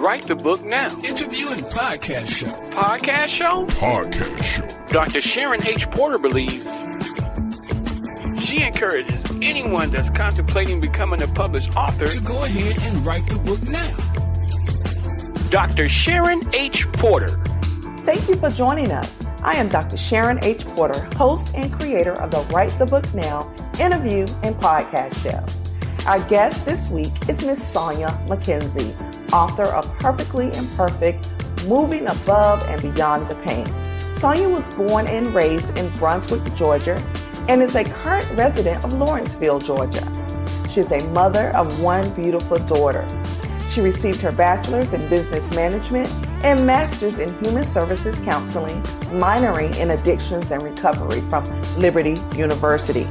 Write the Book Now. Interview and podcast show. Podcast show? Podcast show. Dr. Sharon H. Porter believes she encourages anyone that's contemplating becoming a published author to go ahead and write the book now. Dr. Sharon H. Porter. Thank you for joining us. I am Dr. Sharon H. Porter, host and creator of the Write the Book Now interview and podcast show. Our guest this week is Miss Sonia McKenzie, author of Perfectly Imperfect, Moving Above and Beyond the Pain. Sonia was born and raised in Brunswick, Georgia, and is a current resident of Lawrenceville, Georgia. She is a mother of one beautiful daughter. She received her bachelor's in business management and master's in human services counseling, minoring in addictions and recovery from Liberty University.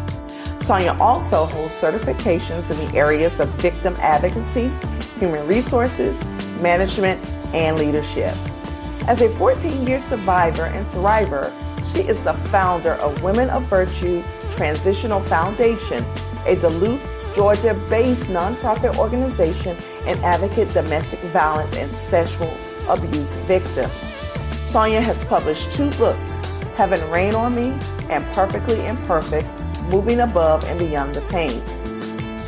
Sonia also holds certifications in the areas of victim advocacy, human resources, management, and leadership. As a 14-year survivor and thriver, she is the founder of Women of Virtue Transitional Foundation, a Duluth, Georgia-based nonprofit organization and advocate domestic violence and sexual abuse victims. Sonia has published 2 books, Heaven Rain on Me and Perfectly Imperfect, Moving Above and Beyond the Pain.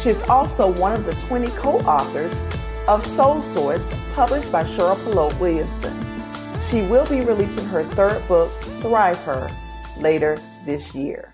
She is also one of the 20 co-authors of Soul Source, published by Cheryl Pelot Williamson. She will be releasing her 3rd book, Thrive Her, later this year.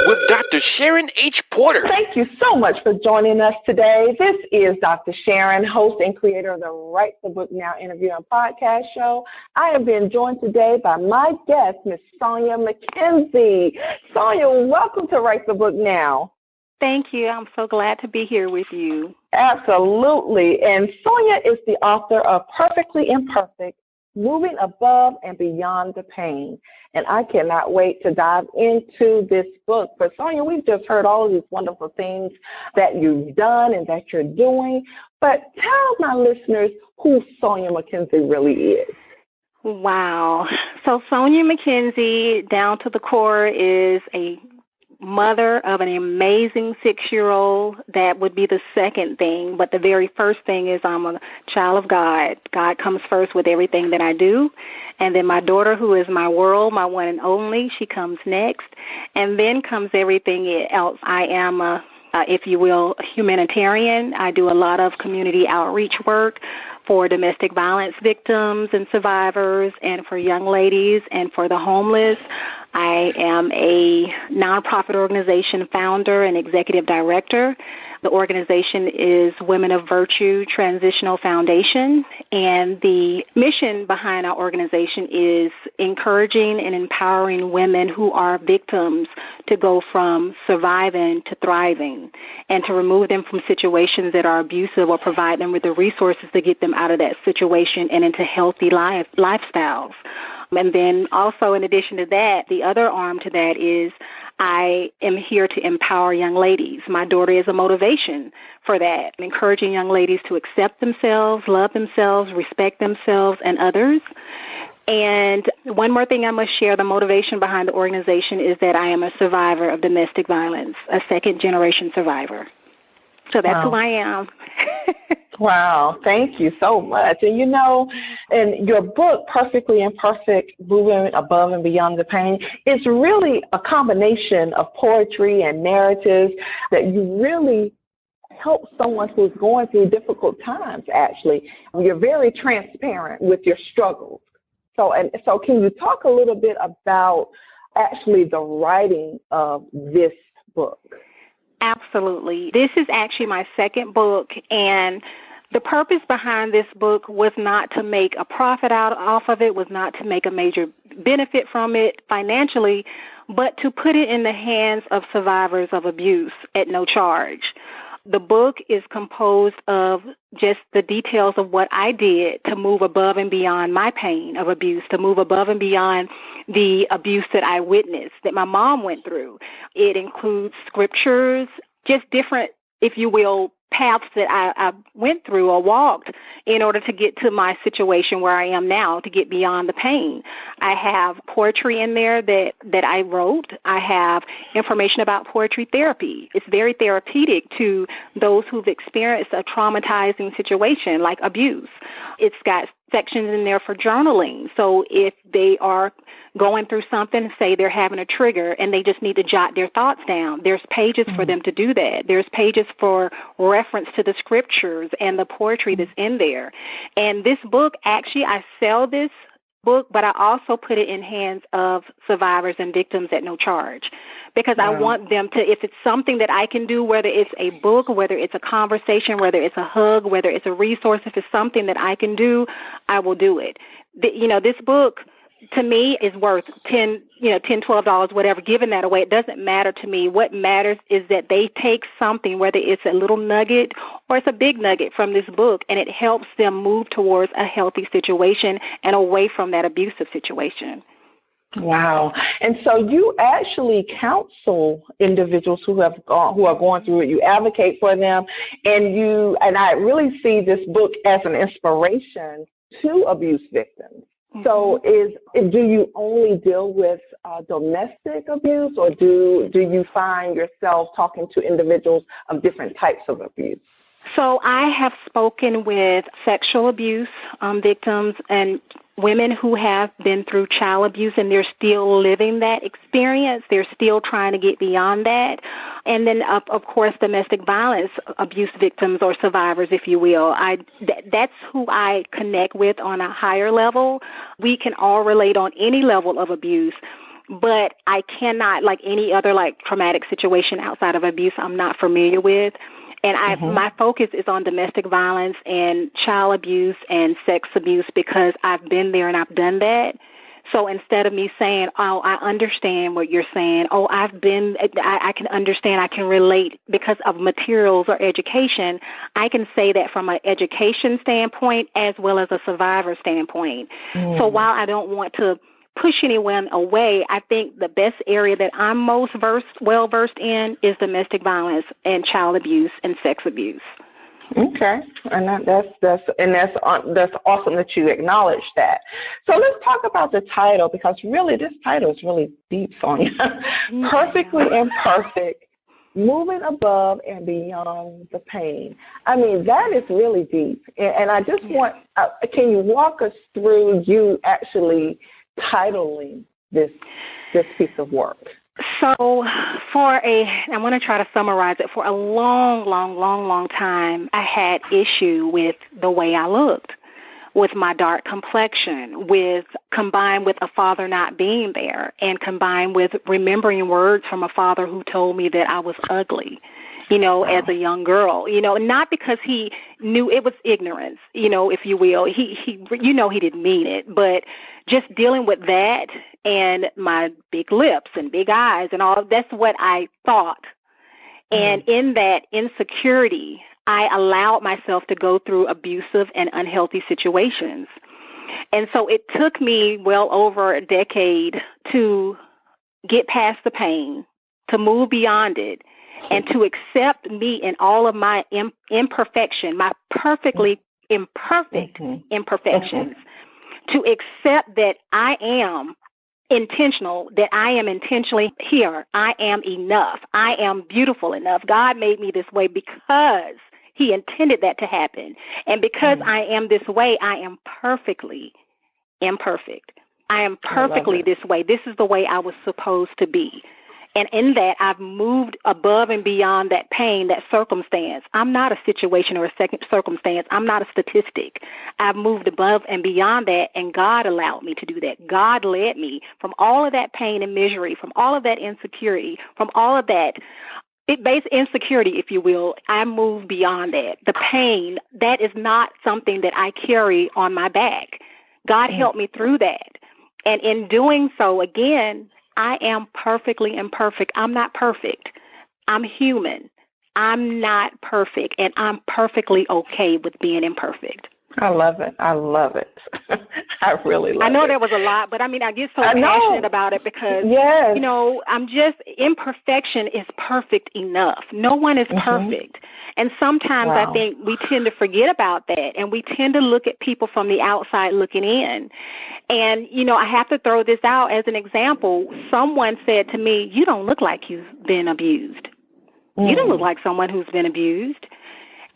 With Dr. Sharon H. Porter. Thank you so much for joining us today. This is Dr. Sharon, host and creator of the Write the Book Now interview and podcast show. I am being joined today by my guest, Miss Sonia McKenzie. Sonia, welcome to Write the Book Now. Thank you. I'm so glad to be here with you. Absolutely. And Sonia is the author of Perfectly Imperfect, Moving Above and Beyond the Pain. And I cannot wait to dive into this book. But Sonia, we've just heard all of these wonderful things that you've done and that you're doing. But tell my listeners who Sonia McKenzie really is. Wow. So Sonia McKenzie, down to the core, is a mother of an amazing 6-year-old. That would be the second thing. But the very first thing is I'm a child of God. God comes first with everything that I do. And then my daughter, who is my world, my one and only, she comes next. And then comes everything else. I am a, if you will, humanitarian. I do a lot of community outreach work for domestic violence victims and survivors, and for young ladies, and for the homeless. I am a nonprofit organization founder and executive director. The organization is Women of Virtue Transitional Foundation, and the mission behind our organization is encouraging and empowering women who are victims to go from surviving to thriving, and to remove them from situations that are abusive, or provide them with the resources to get them out of that situation and into healthy lifestyles. And then also, in addition to that, the other arm to that is I am here to empower young ladies. My daughter is a motivation for that, encouraging young ladies to accept themselves, love themselves, respect themselves and others. And one more thing I must share, the motivation behind the organization is that I am a survivor of domestic violence, a second-generation survivor. So that's who I am. Wow, thank you so much. And you know, in your book, Perfectly Imperfect, Moving Above and Beyond the Pain, it's really a combination of poetry and narratives that you really help someone who's going through difficult times, actually. You're very transparent with your struggles. So can you talk a little bit about actually the writing of this book? Absolutely. This is actually my 2nd book, and the purpose behind this book was not to make a profit off of it, was not to make a major benefit from it financially, but to put it in the hands of survivors of abuse at no charge. The book is composed of just the details of what I did to move above and beyond my pain of abuse, to move above and beyond the abuse that I witnessed, that my mom went through. It includes scriptures, just different, if you will, paths that I went through or walked in order to get to my situation where I am now, to get beyond the pain. I have poetry in there that I wrote. I have information about poetry therapy. It's very therapeutic to those who've experienced a traumatizing situation like abuse. It's got sections in there for journaling. So if they are going through something, say they're having a trigger and they just need to jot their thoughts down, there's pages for them to do that. There's pages for reference to the scriptures and the poetry that's in there. And this book, actually, I sell this book, but I also put it in hands of survivors and victims at no charge, because I want them to, if it's something that I can do, whether it's a book, whether it's a conversation, whether it's a hug, whether it's a resource, if it's something that I can do, I will do it. This book, to me, is worth $10, $12, whatever, giving that away. It doesn't matter to me. What matters is that they take something, whether it's a little nugget or it's a big nugget from this book, and it helps them move towards a healthy situation and away from that abusive situation. Wow. And so you actually counsel individuals who are going through it. You advocate for them, and I really see this book as an inspiration to abuse victims. So do you only deal with domestic abuse, or do you find yourself talking to individuals of different types of abuse? So I have spoken with sexual abuse victims and women who have been through child abuse, and they're still living that experience. They're still trying to get beyond that. And then, of course, domestic violence abuse victims or survivors, if you will. That's who I connect with on a higher level. We can all relate on any level of abuse. But I cannot, like any other traumatic situation outside of abuse, I'm not familiar with. And my focus is on domestic violence and child abuse and sex abuse, because I've been there and I've done that. So instead of me saying, oh, I understand what you're saying, I can understand, I can relate because of materials or education, I can say that from an education standpoint as well as a survivor standpoint. So while I don't want to push anyone away, I think the best area that I'm most well-versed in is domestic violence and child abuse and sex abuse. Okay, and that's awesome that you acknowledge that. So let's talk about the title, because really this title is really deep, Sonia. Perfectly Imperfect, Moving Above and Beyond the Pain. I mean, that is really deep, and I just want, can you walk us through you actually titling this piece of work? So I want to try to summarize it. For a long time, I had issue with the way I looked, with my dark complexion, combined with a father not being there, and combined with remembering words from a father who told me that I was ugly, as a young girl, not because he knew, it was ignorance, if you will. He didn't mean it, but just dealing with that and my big lips and big eyes and all, that's what I thought. And in that insecurity, I allowed myself to go through abusive and unhealthy situations. And so it took me well over a decade to get past the pain, to move beyond it, and to accept me in all of my imperfection, my perfectly imperfect imperfections, to accept that I am intentional, that I am intentionally here. I am enough. I am beautiful enough. God made me this way because he intended that to happen. And because I am this way, I am perfectly imperfect. I am perfectly this way. This is the way I was supposed to be. And in that, I've moved above and beyond that pain, that circumstance. I'm not a situation or a second circumstance. I'm not a statistic. I've moved above and beyond that, and God allowed me to do that. God led me from all of that pain and misery, from all of that insecurity, from all of that insecurity, if you will. I moved beyond that. The pain, that is not something that I carry on my back. God helped me through that. And in doing so, again, I am perfectly imperfect. I'm not perfect. I'm human. I'm not perfect, and I'm perfectly okay with being imperfect. I love it. I love it. I really love it. I know there was a lot, but I mean, I get so passionate about it because, yes. you know, imperfection is perfect enough. No one is perfect. And sometimes I think we tend to forget about that, and we tend to look at people from the outside looking in. And, you know, I have to throw this out as an example. Someone said to me, you don't look like you've been abused. You don't look like someone who's been abused.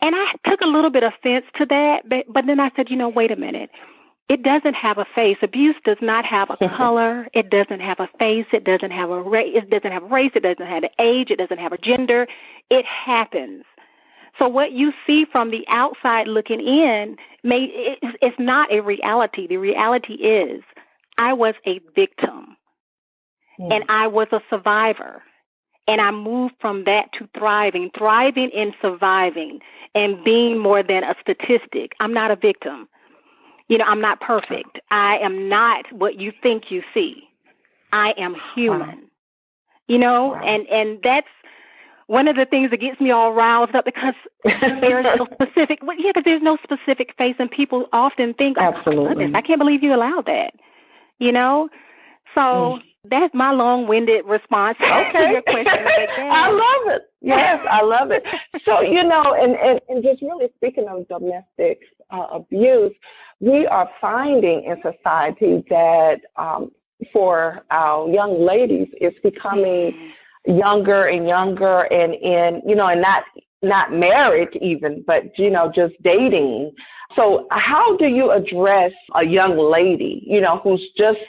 And I took a little bit of offense to that, but then I said, you know, wait a minute. It doesn't have a face. Abuse does not have a color. It doesn't have a face. It doesn't have a race. It doesn't have race. It doesn't have an age. It doesn't have a gender. It happens. So what you see from the outside looking in, it's not a reality. The reality is I was a victim, and I was a survivor. And I moved from that to thriving in surviving and being more than a statistic. I'm not a victim. You know, I'm not perfect. I am not what you think you see. I am human. You know, and that's one of the things that gets me all riled up because there's no specific, because there's no specific face, and people often think, oh, goodness, I can't believe you allowed that. You know? So that's my long-winded response to your question. I love it. Yes, I love it. So, you know, and just really speaking of domestic abuse, we are finding in society that for our young ladies, it's becoming younger and younger and not married even, but, you know, just dating. So how do you address a young lady, you know, who's just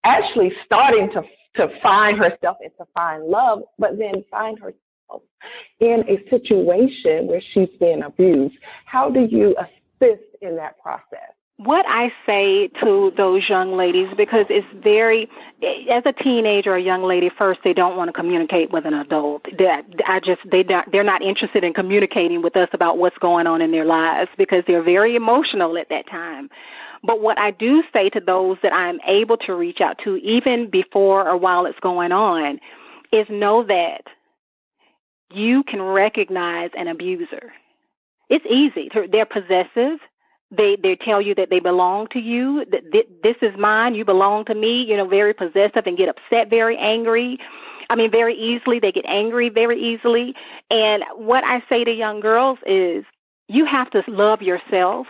actually starting to find herself and to find love, but then find herself in a situation where she's being abused? How do you assist in that process? What I say to those young ladies, because it's as a teenager or a young lady, first, they don't want to communicate with an adult. They're not interested in communicating with us about what's going on in their lives because they're very emotional at that time. But what I do say to those that I'm able to reach out to, even before or while it's going on, is know that you can recognize an abuser. It's easy. They're possessive. They tell you that they belong to you, that this is mine, you belong to me, you know, very possessive and get upset very easily. They get angry very easily. And what I say to young girls is you have to love yourself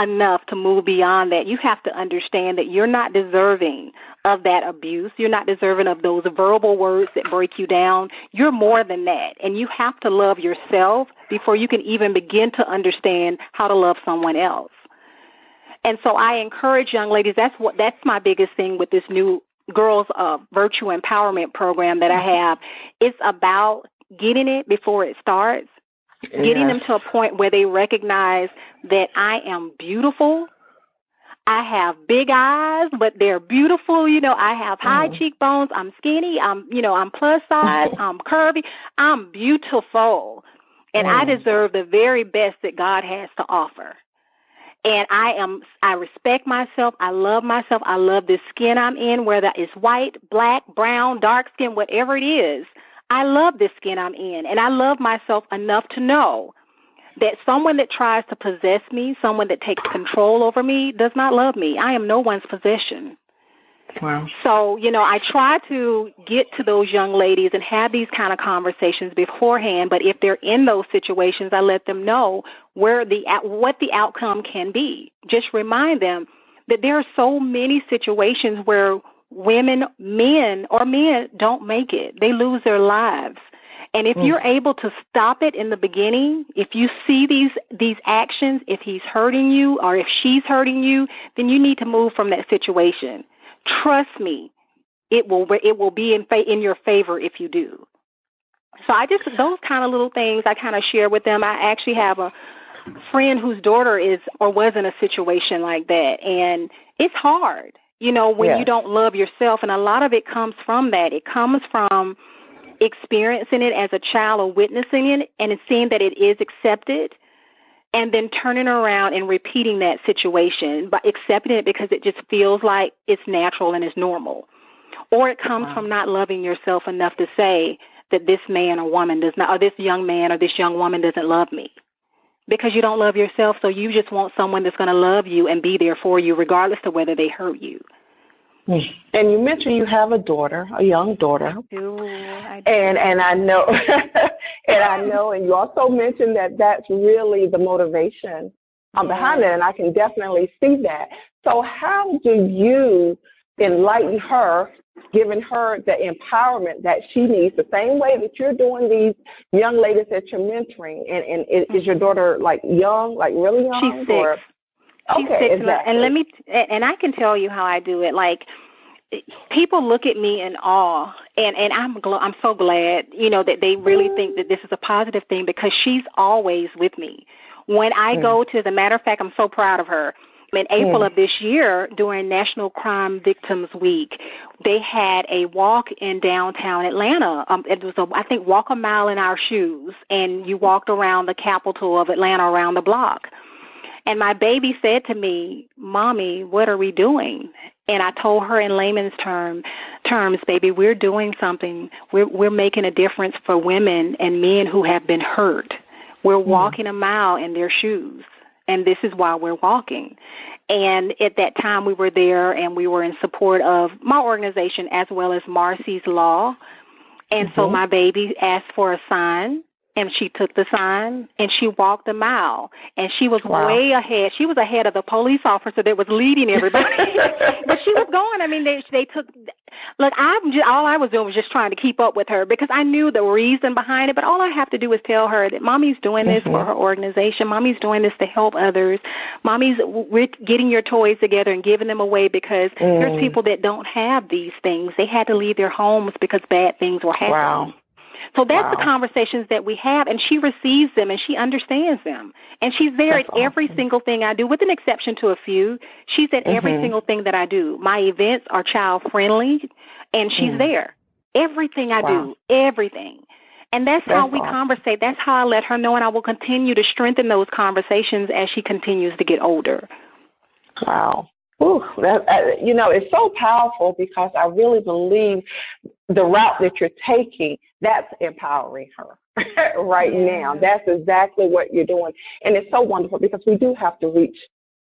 enough to move beyond that. You have to understand that you're not deserving of that abuse. You're not deserving of those verbal words that break you down. You're more than that. And you have to love yourself before you can even begin to understand how to love someone else. And so I encourage young ladies, that's my biggest thing with this new Girls Virtue Empowerment program that I have. It's about getting it before it starts. Getting them to a point where they recognize that I am beautiful. I have big eyes, but they're beautiful. You know, I have high cheekbones. I'm skinny. I'm plus size. I'm curvy. I'm beautiful. And I deserve the very best that God has to offer. And I respect myself. I love myself. I love the skin I'm in, whether it's white, black, brown, dark skin, whatever it is. I love this skin I'm in, and I love myself enough to know that someone that tries to possess me, someone that takes control over me, does not love me. I am no one's possession. Wow. So, you know, I try to get to those young ladies and have these kind of conversations beforehand, but if they're in those situations, I let them know what the outcome can be. Just remind them that there are so many situations where men don't make it. They lose their lives. And if you're able to stop it in the beginning, if you see these actions, if he's hurting you or if she's hurting you, then you need to move from that situation. Trust me, it will be in your favor if you do. So those kind of little things I kind of share with them. I actually have a friend whose daughter was in a situation like that, and it's hard. You know, when you don't love yourself, and a lot of it comes from that. It comes from experiencing it as a child or witnessing it and seeing that it is accepted, and then turning around and repeating that situation, but accepting it because it just feels like it's natural and it's normal. Or it comes from not loving yourself enough to say that this man or woman does not, or this young man or this young woman doesn't love me. because you don't love yourself, so you just want someone that's going to love you and be there for you regardless of whether they hurt you. And you mentioned you have a daughter, a young daughter. I do. And I know, and you also mentioned that that's really the motivation behind it, and I can definitely see that. So how do you enlighten her, giving her the empowerment that she needs, the same way that you're doing these young ladies that you're mentoring? And is your daughter like young, like really young? She's 6. Or? She's Okay, 6, exactly. and I can tell you how I do it. Like, people look at me in awe, and I'm so glad, that they really think that this is a positive thing, because she's always with me. When I go to, as a matter of fact, I'm so proud of her. In April of this year, during National Crime Victims Week, they had a walk in downtown Atlanta. It was, I think, walk a mile in our shoes, and you walked around the capital of Atlanta around the block. And my baby said to me, "Mommy, what are we doing?" And I told her in layman's terms, "Baby, we're doing something. We're making a difference for women and men who have been hurt. We're walking a mile in their shoes, and this is why we're walking." And at that time, we were there, and we were in support of my organization as well as Marcy's Law. And so my baby asked for a sign, and she took the sign, and she walked a mile. And she was way ahead. She was ahead of the police officer that was leading everybody. But she was going. I mean, they took – look, all I was doing was just trying to keep up with her, because I knew the reason behind it. But all I have to do is tell her that Mommy's doing this for her organization. Mommy's doing this to help others. We're getting your toys together and giving them away, because there's people that don't have these things. They had to leave their homes because bad things were happening. Wow. So that's the conversations that we have, and she receives them, and she understands them. And she's there at every single thing I do, with an exception to a few. She's at every single thing that I do. My events are child-friendly, and she's there. Everything I do, everything. And that's how we conversate. That's how I let her know, and I will continue to strengthen those conversations as she continues to get older. Wow. Ooh, it's so powerful, because I really believe the route that you're taking, that's empowering her right now. That's exactly what you're doing. And it's so wonderful, because we do have to reach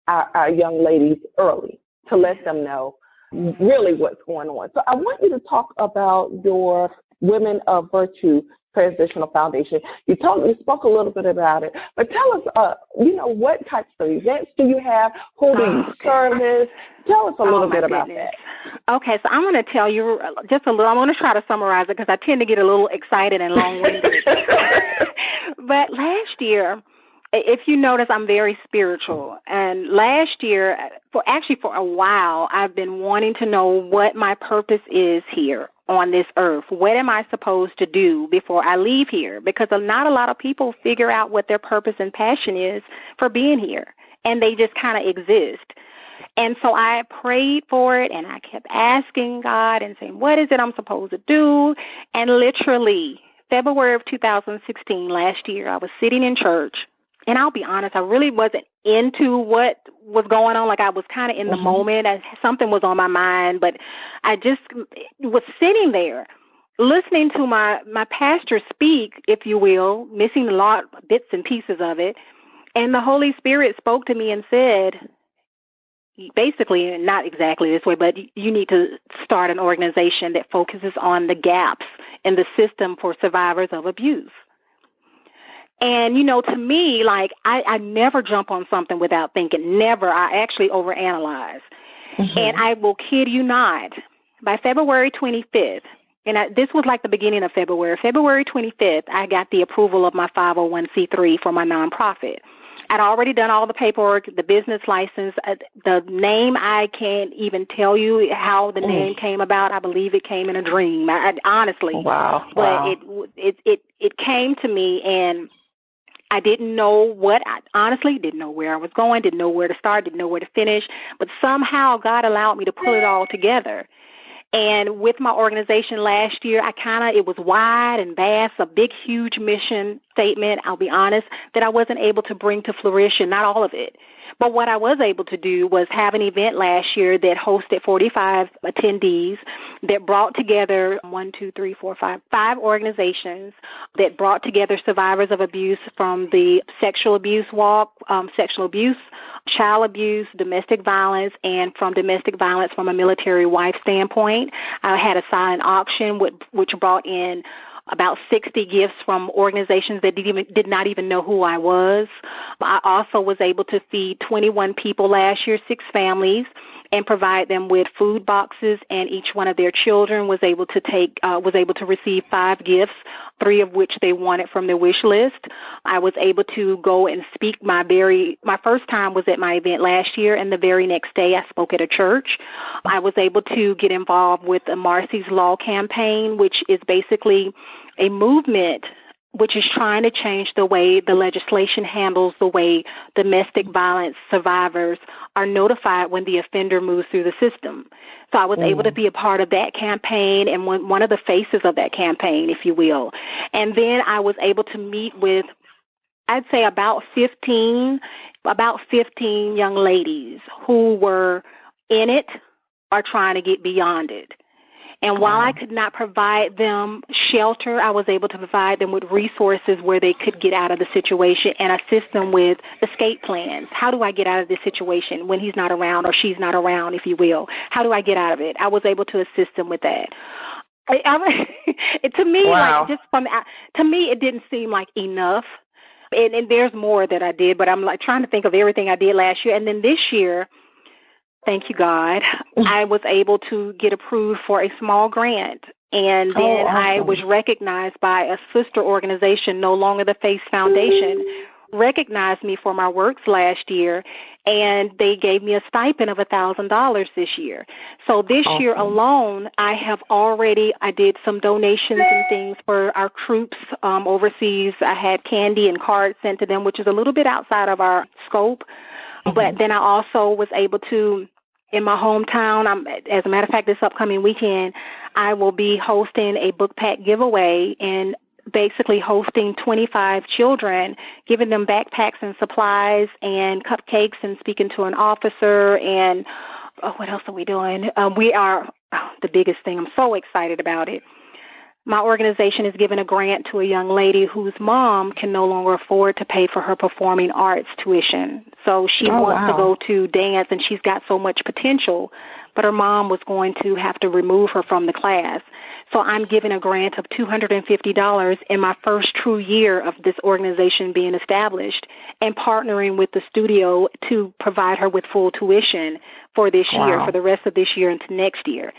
our young ladies early to let them know really what's going on. So I want you to talk about your Women of Virtue Transitional Foundation. You spoke a little bit about it, but tell us, what types of events do you have? Who do you service? Tell us a little bit about that. Okay, so I'm going to tell you just a little. I'm going to try to summarize it, because I tend to get a little excited and long-winded. But last year, if you notice, I'm very spiritual. And last year, for a while, I've been wanting to know what my purpose is here on this earth. What am I supposed to do before I leave here? Because not a lot of people figure out what their purpose and passion is for being here, and they just kind of exist. And so I prayed for it, and I kept asking God and saying, what is it I'm supposed to do? And literally, February of 2016, last year, I was sitting in church, and I'll be honest, I really wasn't into what was going on. Like, I was kind of in the moment. Something was on my mind, but I just was sitting there listening to my pastor speak, if you will, missing a lot, bits and pieces of it. And the Holy Spirit spoke to me and said, basically, not exactly this way, but you need to start an organization that focuses on the gaps in the system for survivors of abuse. And, to me, like, I never jump on something without thinking. Never. I actually overanalyze. And I will kid you not, by February 25th, and this was like the beginning of February 25th, I got the approval of my 501c3 for my nonprofit. I'd already done all the paperwork, the business license, the name. I can't even tell you how the name came about. I believe it came in a dream. Honestly. Wow. But it came to me, and I didn't know honestly didn't know where I was going, didn't know where to start, didn't know where to finish. But somehow God allowed me to pull it all together. And with my organization last year, it was wide and vast, a big, huge mission statement, I'll be honest, that I wasn't able to bring to fruition, not all of it. But what I was able to do was have an event last year that hosted 45 attendees that brought together five organizations that brought together survivors of abuse from the sexual abuse walk, sexual abuse, child abuse, domestic violence, and from domestic violence from a military wife standpoint. I had a silent auction which brought in about 60 gifts from organizations that did not even know who I was. I also was able to feed 21 people last year, 6 families, and provide them with food boxes, and each one of their children was able to receive 5 gifts, 3 of which they wanted from their wish list. I was able to go and speak my first time was at my event last year, and the very next day I spoke at a church. I was able to get involved with the Marcy's Law campaign, which is basically a movement which is trying to change the way the legislation handles the way domestic violence survivors are notified when the offender moves through the system. So I was able to be a part of that campaign and one of the faces of that campaign, if you will. And then I was able to meet with, I'd say, about 15 young ladies who were in it or trying to get beyond it. And while I could not provide them shelter, I was able to provide them with resources where they could get out of the situation and assist them with escape plans. How do I get out of this situation when he's not around or she's not around, if you will? How do I get out of it? I was able to assist them with that. To me, it didn't seem like enough. And there's more that I did, but I'm like trying to think of everything I did last year. And then this year, thank you, God, I was able to get approved for a small grant. And then I was recognized by a sister organization, No Longer the Face Foundation, recognized me for my works last year, and they gave me a stipend of $1,000 this year. So this year alone, I did some donations and things for our troops overseas. I had candy and cards sent to them, which is a little bit outside of our scope. But then I also was able to, in my hometown, as a matter of fact, this upcoming weekend, I will be hosting a book pack giveaway and basically hosting 25 children, giving them backpacks and supplies and cupcakes and speaking to an officer. And what else are we doing? We are the biggest thing. I'm so excited about it. My organization is giving a grant to a young lady whose mom can no longer afford to pay for her performing arts tuition. So she wants to go to dance, and she's got so much potential, but her mom was going to have to remove her from the class. So I'm giving a grant of $250 in my first true year of this organization being established and partnering with the studio to provide her with full tuition for this year, for the rest of this year into next year.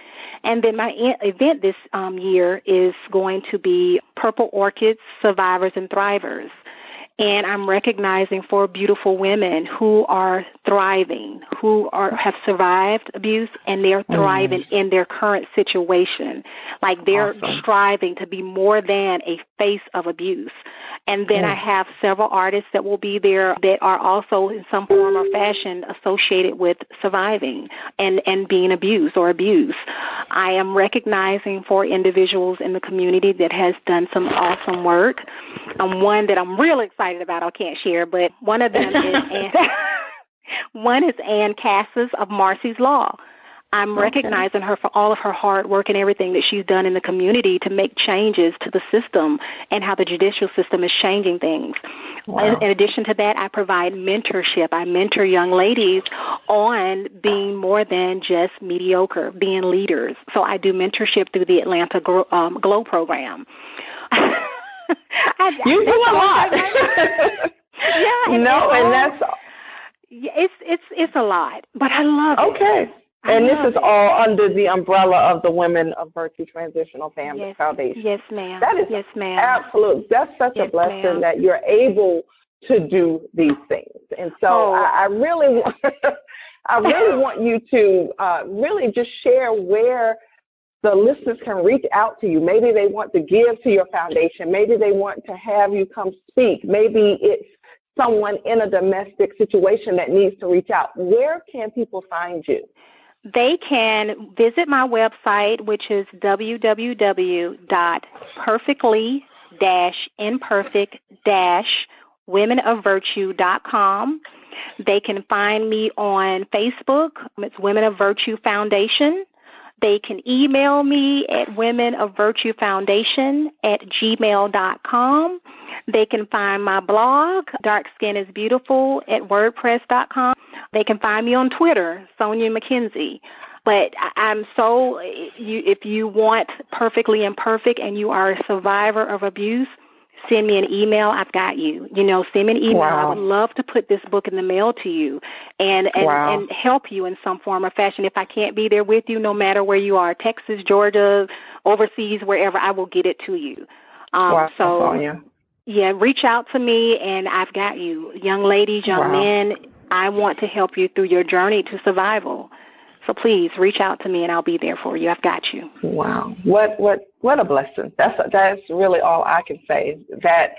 And then my event this year is going to be Purple Orchids, Survivors and Thrivers. And I'm recognizing 4 beautiful women who are thriving, have survived abuse, and they're thriving in their current situation. Like they're striving to be more than a face of abuse. And then I have several artists that will be there that are also in some form or fashion associated with surviving and being abused or abuse. I am recognizing 4 individuals in the community that has done some awesome work. One that I'm really excited about, I can't share, but one of them is Ann Cassis of Marcy's Law. I'm recognizing her for all of her hard work and everything that she's done in the community to make changes to the system and how the judicial system is changing things. In addition to that, I provide mentorship. I mentor young ladies on being more than just mediocre, being leaders. So I do mentorship through the Atlanta Glow program. You do a lot. It's a lot, but I love it. Okay. And this is all under the umbrella of the Women of Virtue Transitional Family Foundation. Yes, ma'am. That is absolute. That's such a blessing that you're able to do these things. And so I really want you to really just share where the listeners can reach out to you. Maybe they want to give to your foundation. Maybe they want to have you come speak. Maybe it's someone in a domestic situation that needs to reach out. Where can people find you? They can visit my website, which is www.perfectly-imperfect-womenofvirtue.com. They can find me on Facebook. It's Women of Virtue Foundation. They can email me at womenofvirtuefoundation@gmail.com. They can find my blog, Dark Skin is Beautiful, at wordpress.com. They can find me on Twitter, Sonia McKenzie. But if you want Perfectly Imperfect and you are a survivor of abuse, send me an email. I've got you. Send me an email. Wow. I would love to put this book in the mail to you and help you in some form or fashion. If I can't be there with you, no matter where you are, Texas, Georgia, overseas, wherever, I will get it to you. Reach out to me, and I've got you. Young ladies, young men, I want to help you through your journey to survival. So please reach out to me, and I'll be there for you. I've got you. Wow. What a blessing. That's really all I can say, is that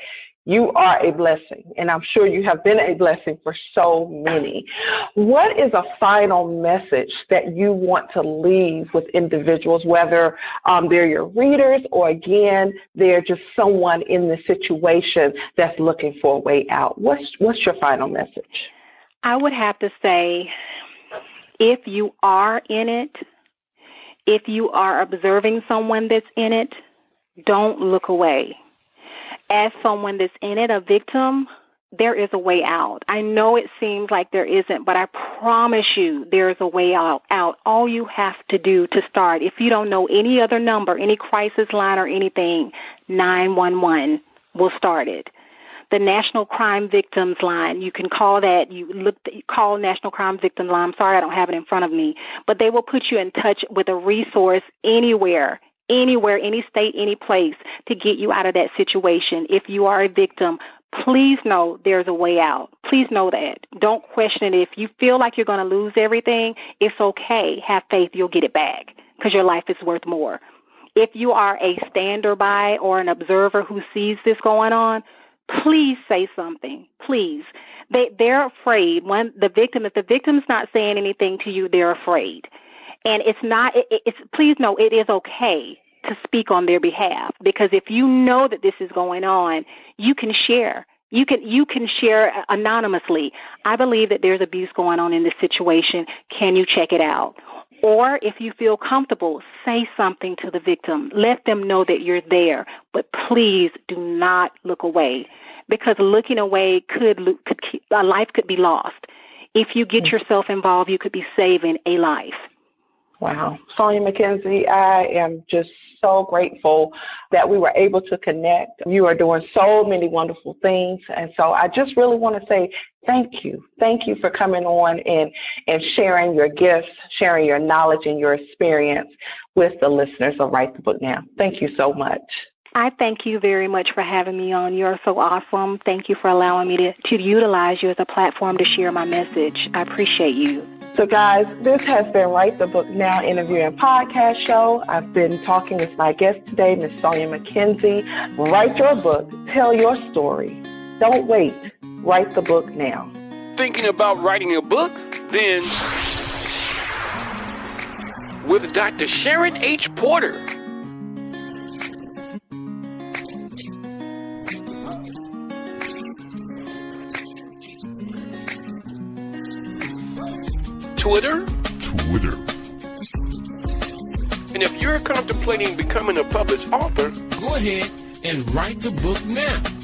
you are a blessing, and I'm sure you have been a blessing for so many. What is a final message that you want to leave with individuals, whether they're your readers or, again, they're just someone in the situation that's looking for a way out? What's your final message? I would have to say, if you are in it, if you are observing someone that's in it, don't look away. As someone that's in it, a victim, there is a way out. I know it seems like there isn't, but I promise you there is a way out. All you have to do to start, if you don't know any other number, any crisis line or anything, 911 will start it. The National Crime Victims Line, you can call that. Call National Crime Victims Line. I'm sorry I don't have it in front of me. But they will put you in touch with a resource anywhere, any state, any place, to get you out of that situation. If you are a victim, please know there's a way out. Please know that. Don't question it. If you feel like you're going to lose everything, it's okay. Have faith you'll get it back, because your life is worth more. If you are a stander by or an observer who sees this going on, please say something. Please. They're afraid. If the victim's not saying anything to you, they're afraid. And please know it is okay to speak on their behalf, because if you know that this is going on, you can share. You can share anonymously. I believe that there's abuse going on in this situation. Can you check it out? Or if you feel comfortable, say something to the victim. Let them know that you're there. But please do not look away, because looking away a life could be lost. If you get yourself involved, you could be saving a life. Wow. Sonia McKenzie, I am just so grateful that we were able to connect. You are doing so many wonderful things. And so I just really want to say thank you. Thank you for coming on and sharing your gifts, sharing your knowledge and your experience with the listeners of Write the Book Now. Thank you so much. I thank you very much for having me on. You're so awesome. Thank you for allowing me to utilize you as a platform to share my message. I appreciate you. So, guys, this has been Write the Book Now interview and podcast show. I've been talking with my guest today, Ms. Sonia McKenzie. Write your book. Tell your story. Don't wait. Write the book now. Thinking about writing a book? Then with Dr. Sharon H. Porter. Twitter. And if you're contemplating becoming a published author, Go ahead and write the book now.